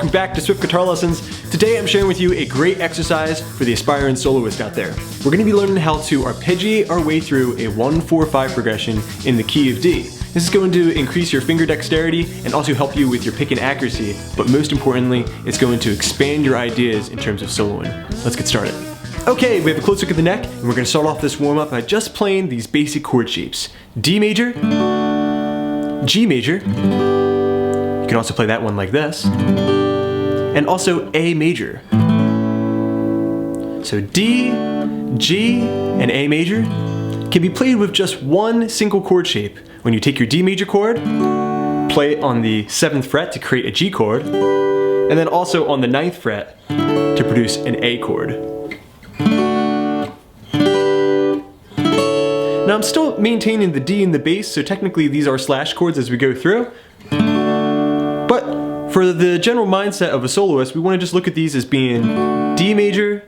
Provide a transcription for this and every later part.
welcome back to Swift Guitar Lessons. Today I'm sharing with you a great exercise for the aspiring soloist out there. We're going to be learning how to arpeggiate our way through a 1-4-5 progression in the key of D. This is going to increase your finger dexterity and also help you with your picking accuracy, but most importantly, it's going to expand your ideas in terms of soloing. Let's get started. Okay, we have a close look at the neck, and we're going to start off this warm-up by just playing these basic chord shapes. D major, G major, you can also play that one like this, and also A major. So D, G, and A major can be played with just one single chord shape. When you take your D major chord, play it on the 7th fret to create a G chord, and then also on the 9th fret to produce an A chord. Now I'm still maintaining the D and the bass, so technically these are slash chords as we go through. But for the general mindset of a soloist, we want to just look at these as being D major,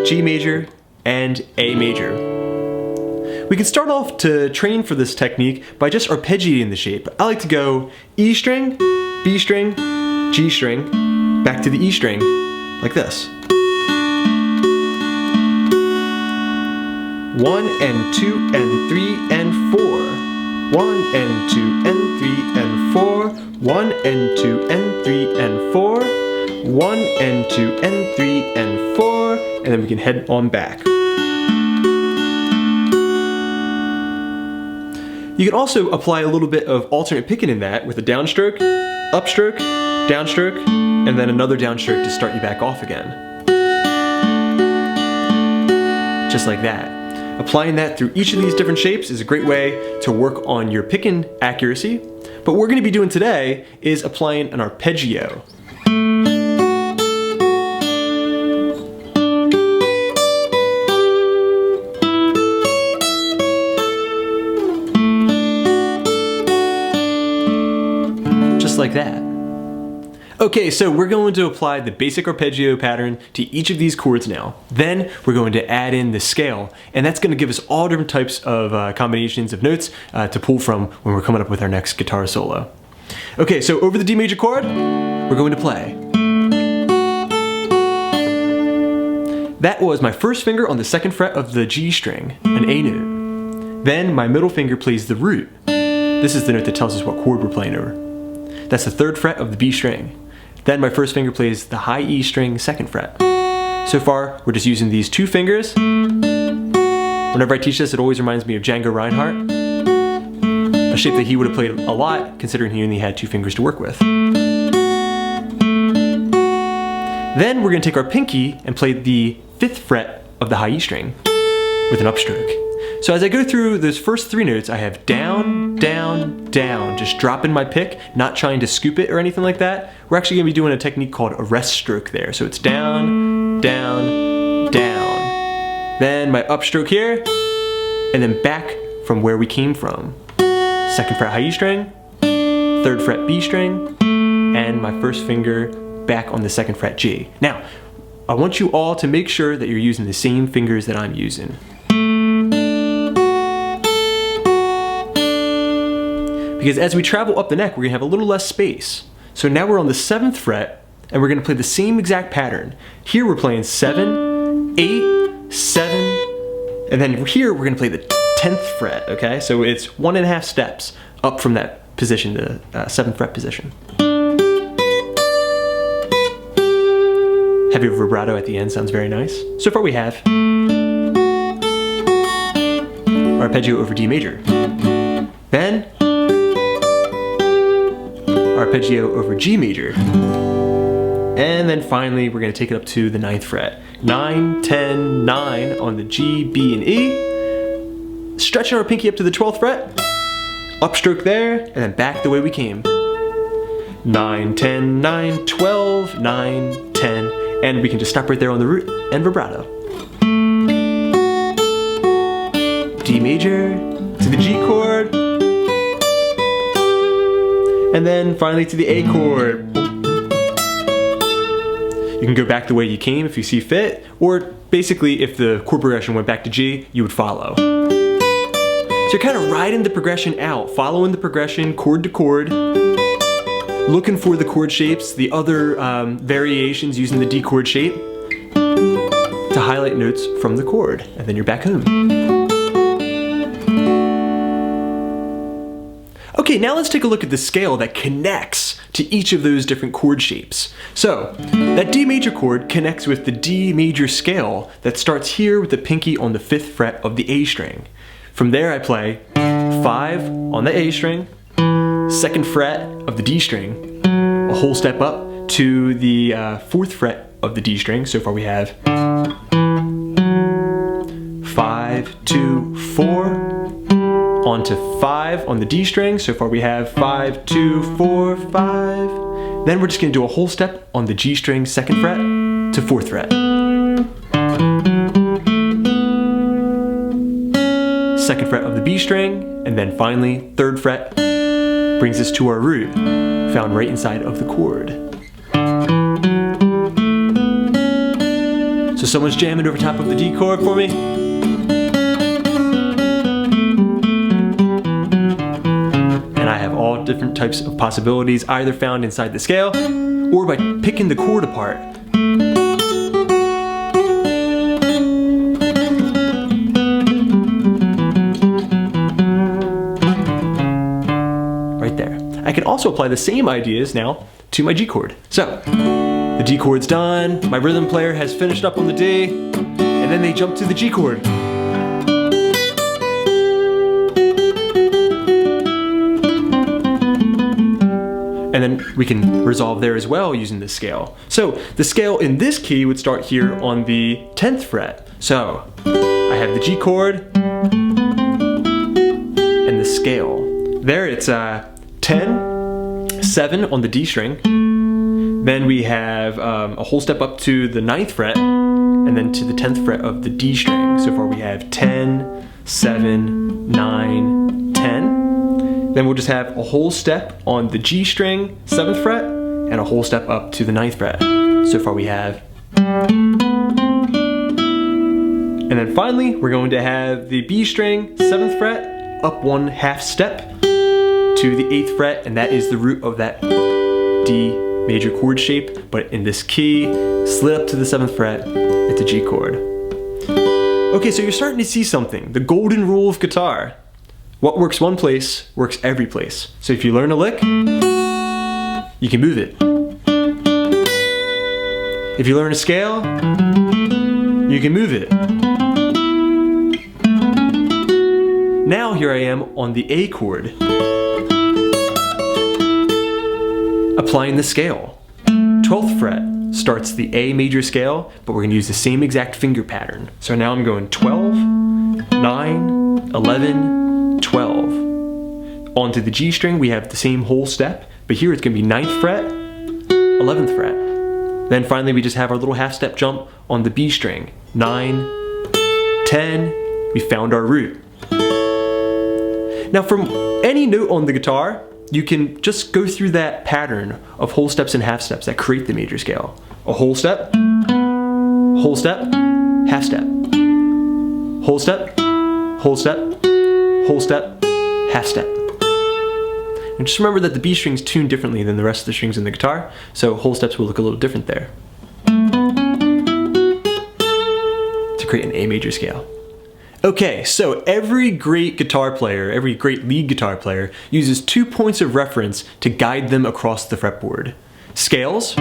G major, and A major. We can start off to train for this technique by just arpeggiating the shape. I like to go E string, B string, G string, back to the E string, like this. 1 and 2 and 3 and 4. 1 and 2 and 3 and 4. 1 and 2 and 3 and 4. 1 and 2 and 3 and 4. And then we can head on back. You can also apply a little bit of alternate picking in that with a downstroke, upstroke, downstroke, and then another downstroke to start you back off again. Just like that. Applying that through each of these different shapes is a great way to work on your picking accuracy. But what we're going to be doing today is applying an arpeggio. Just like that. Okay, so we're going to apply the basic arpeggio pattern to each of these chords now. Then we're going to add in the scale, and that's going to give us all different types of combinations of notes to pull from when we're coming up with our next guitar solo. Okay, so over the D major chord, we're going to play. That was my first finger on the 2nd fret of the G string, an A note. Then my middle finger plays the root. This is the note that tells us what chord we're playing over. That's the 3rd fret of the B string. Then my first finger plays the high E string 2nd fret. So far, we're just using these 2 fingers. Whenever I teach this, it always reminds me of Django Reinhardt, a shape that he would have played a lot, considering he only had 2 fingers to work with. Then we're going to take our pinky and play the 5th fret of the high E string with an upstroke. So as I go through those first 3 notes, I have down, down, down, just dropping my pick, not trying to scoop it or anything like that. We're actually going to be doing a technique called a rest stroke there. So it's down, down, down. Then my upstroke here, and then back from where we came from. 2nd fret high E string, 3rd fret B string, and my first finger back on the 2nd fret G. Now, I want you all to make sure that you're using the same fingers that I'm using. Because as we travel up the neck, we're going to have a little less space. So now we're on the 7th fret, and we're going to play the same exact pattern. Here we're playing 7, 8, 7, and then here we're going to play the 10th fret, okay? So it's 1.5 steps up from that position, the 7th fret position. Heavy vibrato at the end sounds very nice. So far we have arpeggio over D major. Then arpeggio over G major. And then finally, we're going to take it up to the 9th fret. 9, 10, 9 on the G, B, and E. Stretching our pinky up to the 12th fret. Upstroke there, and then back the way we came. 9, 10, 9, 12, 9, 10. And we can just stop right there on the root and vibrato. D major to the G chord. And then finally to the A chord. You can go back the way you came if you see fit, or basically if the chord progression went back to G, you would follow. So you're kind of riding the progression out, following the progression chord to chord, looking for the chord shapes, the other variations using the D chord shape to highlight notes from the chord, and then you're back home. Okay, now let's take a look at the scale that connects to each of those different chord shapes. So, that D major chord connects with the D major scale that starts here with the pinky on the 5th fret of the A string. From there I play 5 on the A string, 2nd fret of the D string, a whole step up to the 4th fret of the D string. So far we have 5, 2, 4, on to 5 on the D string. So far we have 5, 2, 4, 5. Then we're just going to do a whole step on the G string 2nd fret to 4th fret. 2nd fret of the B string, and then finally 3rd fret brings us to our root, found right inside of the chord. So someone's jamming over top of the D chord for me. And I have all different types of possibilities, either found inside the scale or by picking the chord apart. Right there. I can also apply the same ideas now to my G chord. So, the D chord's done, my rhythm player has finished up on the D, and then they jump to the G chord. And then we can resolve there as well using this scale. So the scale in this key would start here on the 10th fret. So I have the G chord and the scale. There it's 10, 7 on the D string. Then we have a whole step up to the 9th fret and then to the 10th fret of the D string. So far we have 10, 7, 9, 10. Then we'll just have a whole step on the G string 7th fret and a whole step up to the 9th fret. So far we have. And then finally we're going to have the B string 7th fret up 1/2 step to the 8th fret, and that is the root of that D major chord shape, but in this key, slid up to the 7th fret, it's a G chord. Okay, so you're starting to see something, the golden rule of guitar. What works one place, works every place. So if you learn a lick, you can move it. If you learn a scale, you can move it. Now here I am on the A chord, applying the scale. 12th fret starts the A major scale, but we're going to use the same exact finger pattern. So now I'm going 12, 9, 11, 12. Onto the G string we have the same whole step, but here it's going to be 9th fret, 11th fret. Then finally we just have our little half step jump on the B string. 9, 10, we found our root. Now from any note on the guitar, you can just go through that pattern of whole steps and half steps that create the major scale. A whole step, half step. Whole step, whole step, whole step, half step. And just remember that the B string's tuned differently than the rest of the strings in the guitar, so whole steps will look a little different there to create an A major scale. Okay, so every great guitar player, every great lead guitar player uses 2 points of reference to guide them across the fretboard. Scales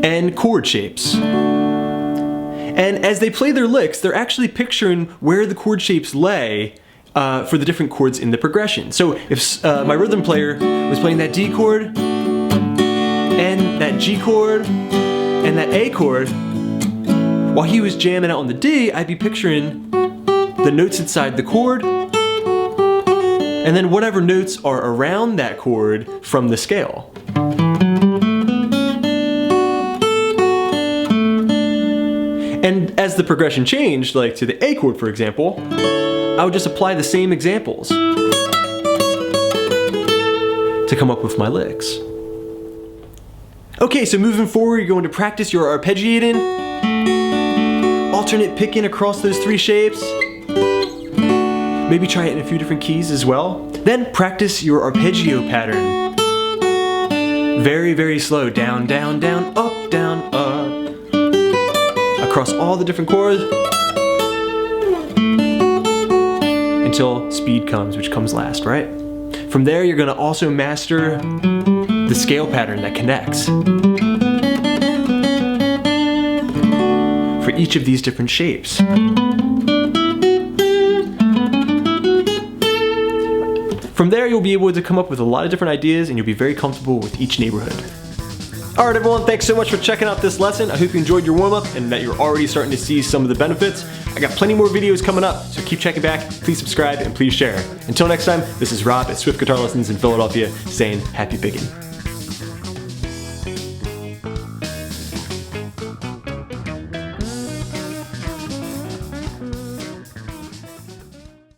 and chord shapes. And as they play their licks, they're actually picturing where the chord shapes lay for the different chords in the progression. So if my rhythm player was playing that D chord, and that G chord, and that A chord, while he was jamming out on the D, I'd be picturing the notes inside the chord, and then whatever notes are around that chord from the scale. And as the progression changed, like to the A chord for example, I would just apply the same examples to come up with my licks. Okay, so moving forward, you're going to practice your arpeggiating, alternate picking across those 3 shapes. Maybe try it in a few different keys as well. Then practice your arpeggio pattern. Very, very slow. Down, down, down, up, down, up. Across all the different chords until speed comes, which comes last, right? From there, you're gonna also master the scale pattern that connects for each of these different shapes. From there, you'll be able to come up with a lot of different ideas and you'll be very comfortable with each neighborhood. Alright everyone, thanks so much for checking out this lesson. I hope you enjoyed your warm-up and that you're already starting to see some of the benefits. I got plenty more videos coming up, so keep checking back, please subscribe, and please share. Until next time, this is Rob at Swift Guitar Lessons in Philadelphia saying happy picking.